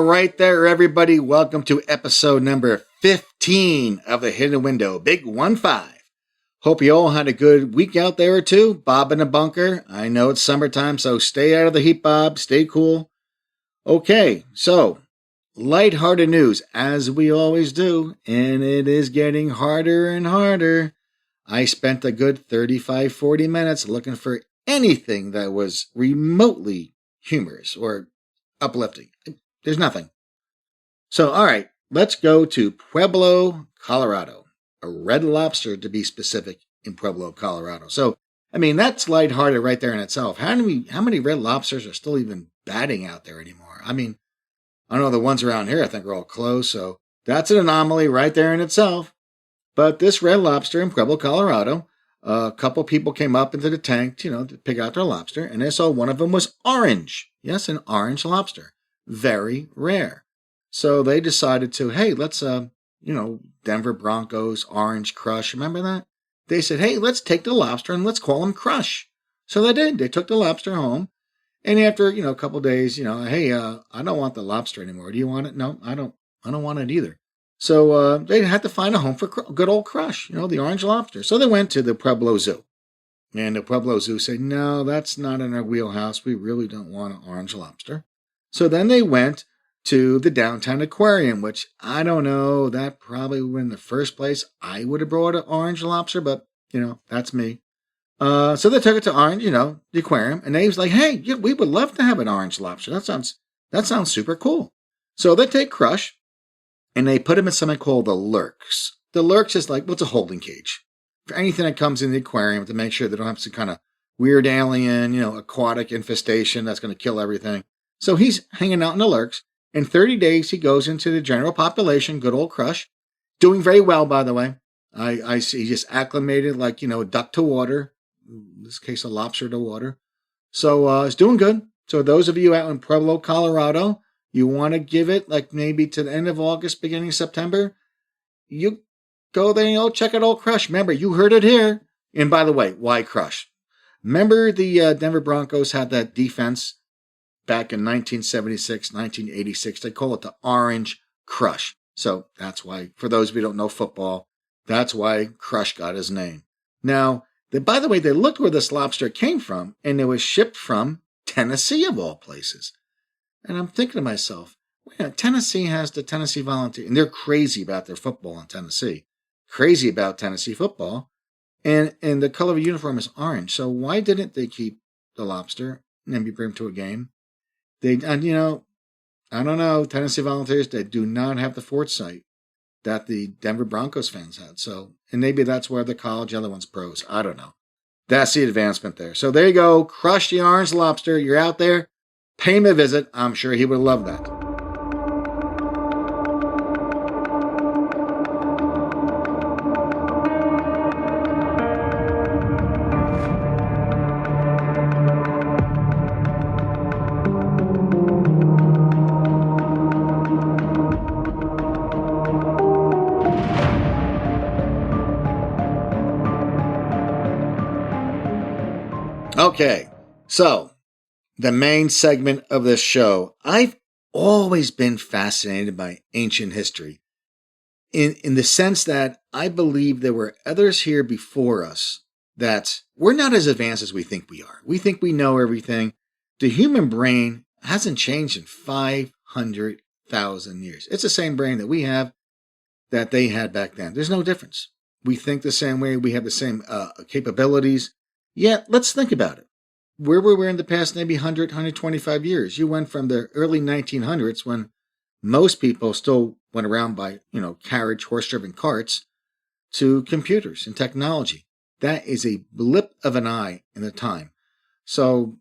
right there, everybody. Welcome to episode number 15 of The Hidden Window. Big 1-5. Hope you all had a good week out there, too. Bob in the bunker. I know it's summertime, so stay out of the heat, Bob. Stay cool. Okay, so lighthearted news, as we always do, and it is getting harder and harder. I spent a good 35-40 minutes looking for anything that was remotely humorous or uplifting. There's nothing. So, all right, let's go to Pueblo, Colorado. A Red Lobster, to be specific, in Pueblo, Colorado. So, I mean, that's lighthearted right there in itself. How many Red Lobsters are still even batting out there anymore? I mean, I don't know, the ones around here I think are all closed, so that's an anomaly right there in itself. But this Red Lobster in Pueblo, Colorado, a couple people came up into the tank, to pick out their lobster, and they saw one of them was orange. Yes, an orange lobster. Very rare. So they decided to, hey, let's, Denver Broncos, Orange Crush. Remember that? They said, hey, let's take the lobster and let's call him Crush. So they did. They took the lobster home. And after, a couple days, hey, I don't want the lobster anymore. Do you want it? No, I don't want it either. So they had to find a home for good old Crush, the orange lobster. So they went to the Pueblo Zoo. And the Pueblo Zoo said, no, that's not in our wheelhouse. We really don't want an orange lobster. So then they went to the downtown aquarium, which I don't know, that probably would in the first place I would have brought an orange lobster, but, that's me. So they took it to Orange, the aquarium, and they was like, hey, we would love to have an orange lobster. That sounds super cool. So they take Crush, and they put him in something called the Lurks. The Lurks is like, what's a holding cage? For anything that comes in the aquarium to make sure they don't have some kind of weird alien, aquatic infestation that's going to kill everything. So he's hanging out in the Lurks. In 30 days, he goes into the general population, good old Crush. Doing very well, by the way. I see he just acclimated like, a duck to water. In this case, a lobster to water. So it's doing good. So those of you out in Pueblo, Colorado, you want to give it like maybe to the end of August, beginning of September, you go there and check out old Crush. Remember, you heard it here. And by the way, why Crush? Remember the Denver Broncos had that defense back in 1976, 1986, they call it the Orange Crush. So that's why, for those of you who don't know football, that's why Crush got his name. Now, by the way, they looked where this lobster came from, and it was shipped from Tennessee, of all places. And I'm thinking to myself, Tennessee has the Tennessee Volunteers, and they're crazy about their football in Tennessee. Crazy about Tennessee football. And the color of the uniform is orange. So why didn't they keep the lobster and then bring him to a game? I don't know, Tennessee Volunteers, they do not have the foresight that the Denver Broncos fans had. So, and maybe that's where the college, the other one's pros. I don't know. That's the advancement there. So there you go. Crush the orange lobster. You're out there. Pay him a visit. I'm sure he would love that. Okay, so the main segment of this show. I've always been fascinated by ancient history in the sense that I believe there were others here before us that we're not as advanced as we think we are. We think we know everything. The human brain hasn't changed in 500,000 years. It's the same brain that we have that they had back then. There's no difference. We think the same way. We have the same capabilities. Yet, let's think about it. Where we were in the past maybe 100, 125 years. You went from the early 1900s when most people still went around by, carriage, horse-driven carts, to computers and technology. That is a blip of an eye in the time. So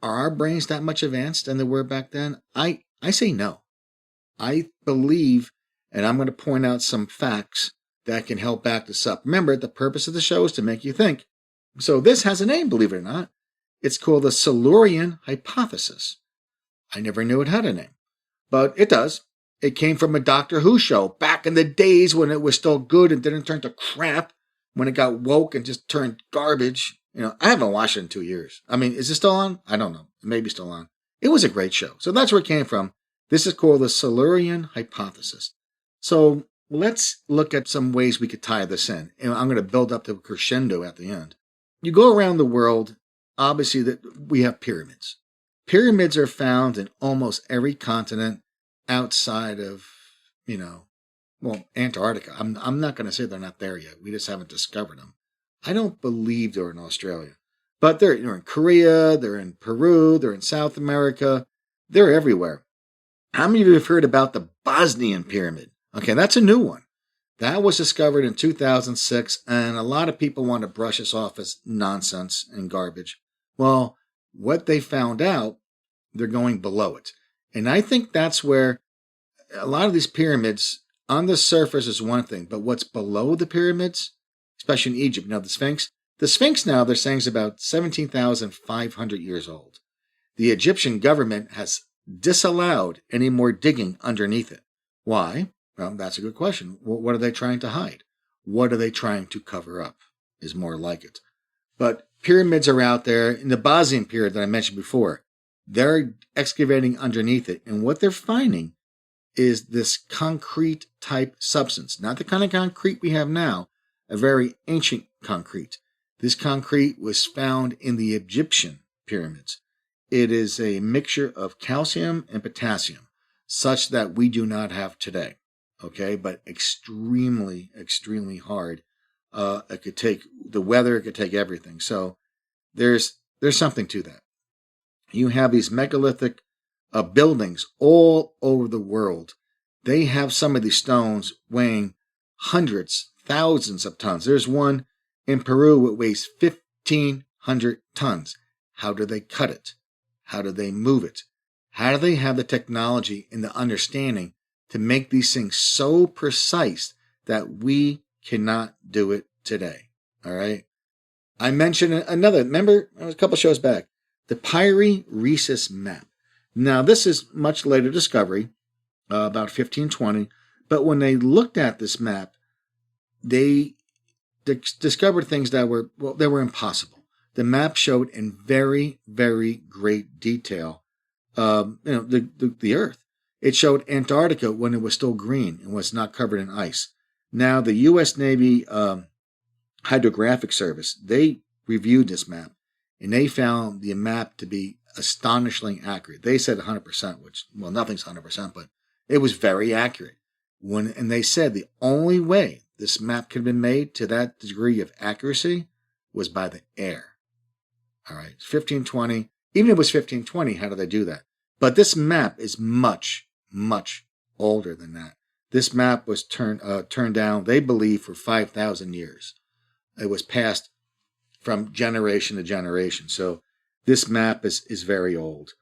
are our brains that much advanced than they were back then? I say no. I believe, and I'm going to point out some facts that can help back this up. Remember, the purpose of the show is to make you think. So this has a name, believe it or not. It's called the Silurian hypothesis. I never knew it had a name, but it does. It came from a Doctor Who show back in the days when it was still good and didn't turn to crap, when it got woke and just turned garbage. I haven't watched it in 2 years. I mean, is it still on? I don't know. It may be still on. It was a great show. So that's where it came from. This is called the Silurian hypothesis. So let's look at some ways we could tie this in. And I'm going to build up to a crescendo at the end. You go around the world, obviously, that we have pyramids. Pyramids are found in almost every continent outside of, Antarctica. I'm not going to say they're not there yet. We just haven't discovered them. I don't believe they're in Australia. But they're in Korea, they're in Peru, they're in South America. They're everywhere. How many of you have heard about the Bosnian Pyramid? Okay, that's a new one. That was discovered in 2006, and a lot of people want to brush us off as nonsense and garbage. Well, what they found out, they're going below it. And I think that's where a lot of these pyramids, on the surface is one thing, but what's below the pyramids, especially in Egypt, the Sphinx now, they're saying, is about 17,500 years old. The Egyptian government has disallowed any more digging underneath it. Why? Well, that's a good question. What are they trying to hide? What are they trying to cover up is more like it. But pyramids are out there. In the Bosnian period that I mentioned before, they're excavating underneath it. And what they're finding is this concrete type substance. Not the kind of concrete we have now, a very ancient concrete. This concrete was found in the Egyptian pyramids. It is a mixture of calcium and potassium, such that we do not have today. Okay, but extremely, extremely hard. It could take the weather, it could take everything. So there's something to that. You have these megalithic buildings all over the world. They have some of these stones weighing hundreds, thousands of tons. There's one in Peru, it weighs 1,500 tons. How do they cut it? How do they move it? How do they have the technology and the understanding to make these things so precise that we cannot do it today? All right. I mentioned another, remember, a couple shows back, the Piri Reis map. Now, this is much later discovery, about 1520, but when they looked at this map, they discovered things that were impossible. The map showed in very, very great detail, the Earth. It showed Antarctica when it was still green and was not covered in ice. Now, the U.S. Navy Hydrographic Service, they reviewed this map, and they found the map to be astonishingly accurate. They said 100%, which, nothing's 100%, but it was very accurate. And they said the only way this map could have been made to that degree of accuracy was by the air. All right, 1520. Even if it was 1520, how did they do that? But this map is much, much older than that. This map was turned down, they believe, for 5,000 years. It was passed from generation to generation. So this map is very old.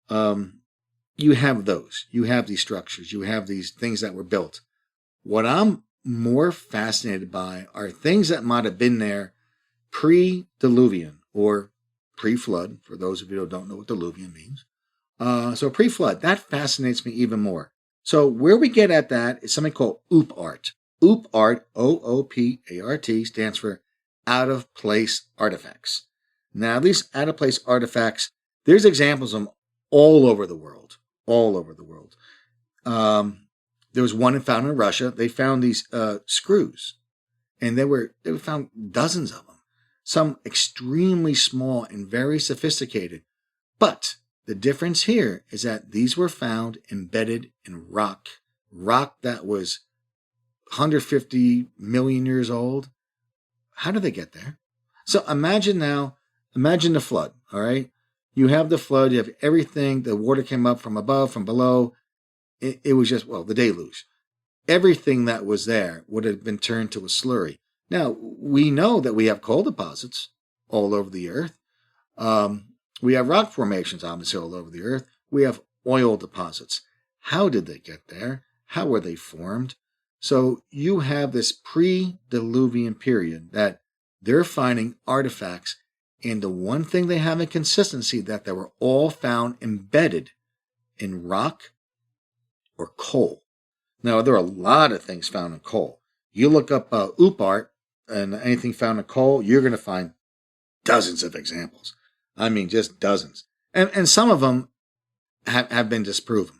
You have those. You have these structures. You have these things that were built. What I'm more fascinated by are things that might have been there pre-Diluvian or pre-flood, for those of you who don't know what Diluvian means. So pre-flood, that fascinates me even more. So where we get at that is something called OOP art. OOP art, OOPART, stands for out-of-place artifacts. Now, these out-of-place artifacts, there's examples of them all over the world. All over the world. There was one found in Russia. They found these screws, and they found dozens of them. Some extremely small and very sophisticated. But the difference here is that these were found embedded in rock that was 150 million years old. How did they get there? So imagine the flood, all right? You have the flood, you have everything, the water came up from above, from below. It was just, the deluge. Everything that was there would have been turned to a slurry. Now, we know that we have coal deposits all over the earth. We have rock formations, obviously, all over the earth. We have oil deposits. How did they get there? How were they formed? So you have this pre-Diluvian period that they're finding artifacts, and the one thing they have in consistency that they were all found embedded in rock or coal. Now, there are a lot of things found in coal. You look up OOP art and anything found in coal, you're going to find dozens of examples. I mean, just dozens. And some of them have been disproven.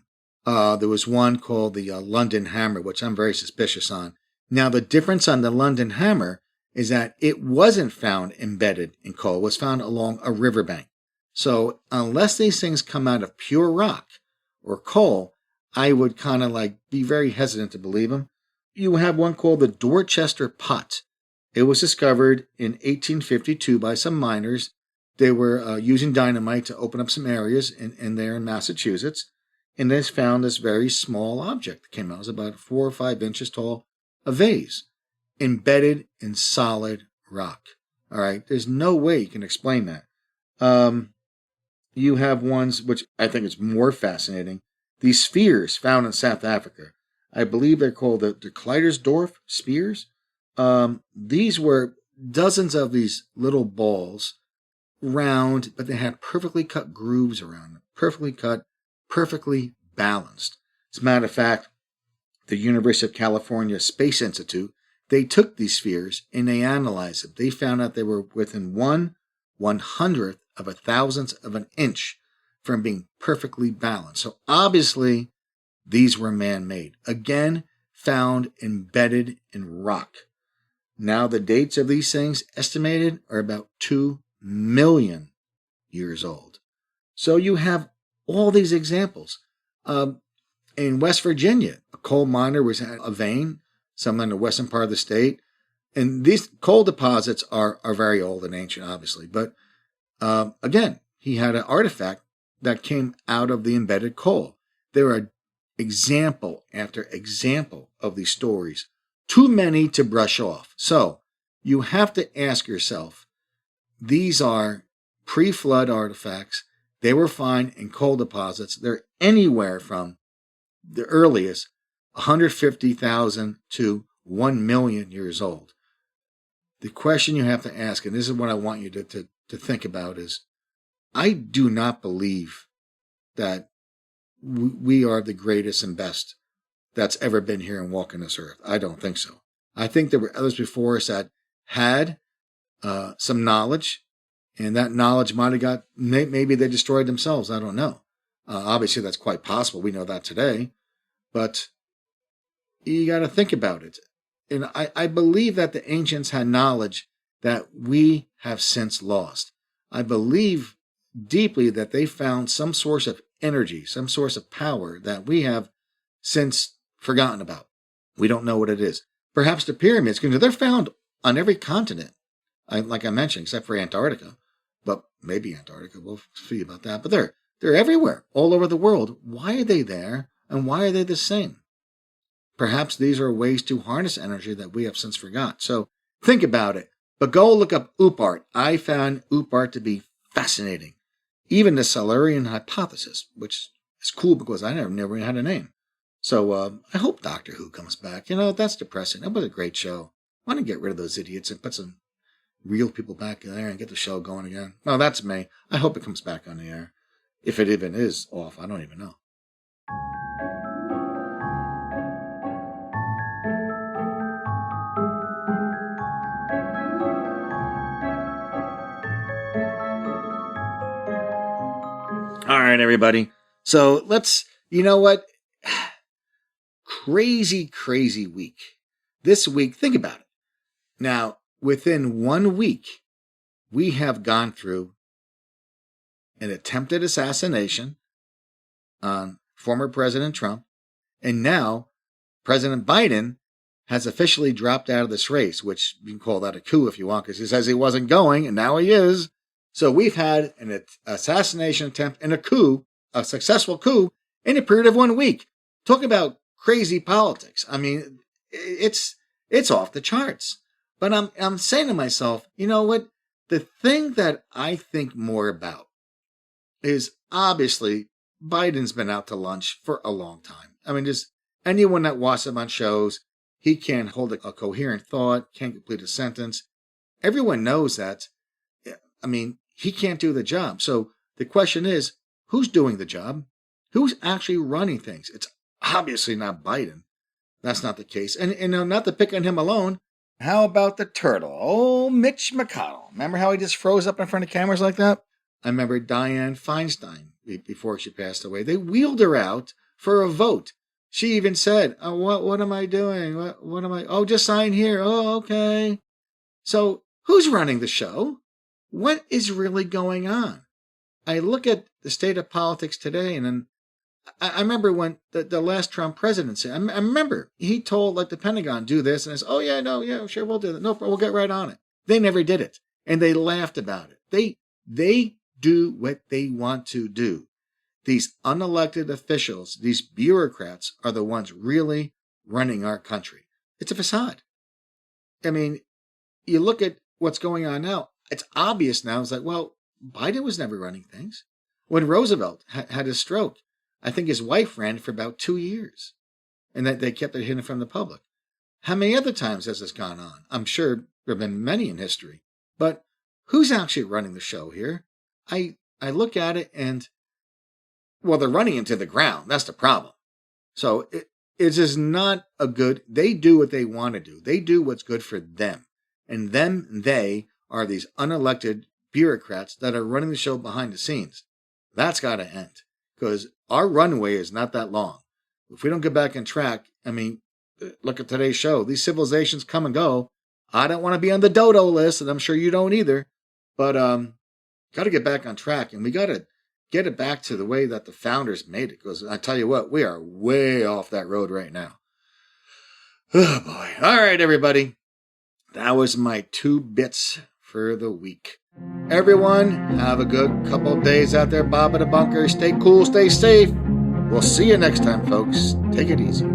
There was one called the London Hammer, which I'm very suspicious on. Now, the difference on the London Hammer is that it wasn't found embedded in coal. It was found along a riverbank. So unless these things come out of pure rock or coal, I would kind of like be very hesitant to believe them. You have one called the Dorchester Pot. It was discovered in 1852 by some miners. They were using dynamite to open up some areas in there in Massachusetts, and they found this very small object that came out. It was about 4 or 5 inches tall, a vase, embedded in solid rock. All right, there's no way you can explain that. You have ones which I think is more fascinating. These spheres found in South Africa. I believe they're called the Kleidersdorf spheres. These were dozens of these little balls, round, but they had perfectly cut grooves around them. Perfectly cut, perfectly balanced. As a matter of fact, the University of California Space Institute, they took these spheres and they analyzed them. They found out they were within 1/100th of a thousandth of an inch from being perfectly balanced. So obviously, these were man-made. Again, found embedded in rock. Now the dates of these things estimated are about 2 million years old. So you have all these examples. In West Virginia, a coal miner was at a vein, some in the western part of the state. And these coal deposits are very old and ancient, obviously. But again, he had an artifact that came out of the embedded coal. There are example after example of these stories. Too many to brush off. So you have to ask yourself, these are pre-flood artifacts. They were found in coal deposits. They're anywhere from the earliest 150,000 to 1 million years old. The question you have to ask, and this is what I want you to think about, is I do not believe that we are the greatest and best that's ever been here and walking this earth. I don't think so. I think there were others before us that had some knowledge, and that knowledge might have got, maybe they destroyed themselves. I don't know. Obviously, that's quite possible. We know that today. But you got to think about it. And I believe that the ancients had knowledge that we have since lost. I believe deeply that they found some source of energy, some source of power that we have since forgotten about. We don't know what it is. Perhaps the pyramids, because they're found on every continent, like I mentioned, except for Antarctica. But maybe Antarctica, we'll see about that. But they're everywhere, all over the world. Why are they there, and why are they the same? Perhaps these are ways to harness energy that we have since forgot. So think about it. But go look up OOP art. I found OOP art to be fascinating. Even the Silurian hypothesis, which is cool because I never had a name. So I hope Doctor Who comes back. You know, that's depressing. That was a great show. I want to get rid of those idiots and put some real people back in there and get the show going again. Well, that's me. I hope it comes back on the air. If it even is off, I don't even know. All right, everybody. So let's, you know what? Crazy week. This week, think about it. Now, within 1 week, we have gone through an attempted assassination on former President Trump, and now President Biden has officially dropped out of this race, which you can call that a coup if you want, because he says he wasn't going, and now he is. So we've had an assassination attempt and a coup, a successful coup, in a period of 1 week. Talk about crazy politics. I mean, it's off the charts. But I'm saying to myself, you know what? The thing that I think more about is obviously Biden's been out to lunch for a long time. I mean, just anyone that watches him on shows, he can't hold a coherent thought, can't complete a sentence. Everyone knows that. I mean, he can't do the job. So the question is, who's doing the job? Who's actually running things? It's obviously not Biden. That's not the case. And not to pick on him alone. How about the turtle? Oh, Mitch McConnell. Remember how he just froze up in front of cameras like that? I remember Dianne Feinstein before she passed away. They wheeled her out for a vote. She even said, oh, what am I doing? What am I? Oh, just sign here. Oh, okay. So who's running the show? What is really going on? I look at the state of politics today, and then I remember when the last Trump presidency, I remember he told like the Pentagon, do this, and I said, oh yeah, no, yeah, sure, we'll do that. No, we'll get right on it. They never did it, and they laughed about it. They do what they want to do. These unelected officials, these bureaucrats, are the ones really running our country. It's a facade. I mean, you look at what's going on now, it's obvious now. It's like, well, Biden was never running things. When Roosevelt had his stroke, I think his wife ran for about 2 years, and that they kept it hidden from the public. How many other times has this gone on? I'm sure there have been many in history. But who's actually running the show here? I look at it and, well, they're running into the ground. That's the problem. So it's just not a good, they do what they want to do. They do what's good for them. And they are these unelected bureaucrats that are running the show behind the scenes. That's got to end, because our runway is not that long. If we don't get back on track, I mean, look at today's show. These civilizations come and go. I don't want to be on the dodo list, and I'm sure you don't either. But got to get back on track, and we got to get it back to the way that the founders made it. Because I tell you what, we are way off that road right now. Oh boy! All right, everybody. That was my 2 bits for the week. Everyone, have a good couple of days out there, Bob in the bunker. Stay cool, stay safe. We'll see you next time, folks. Take it easy.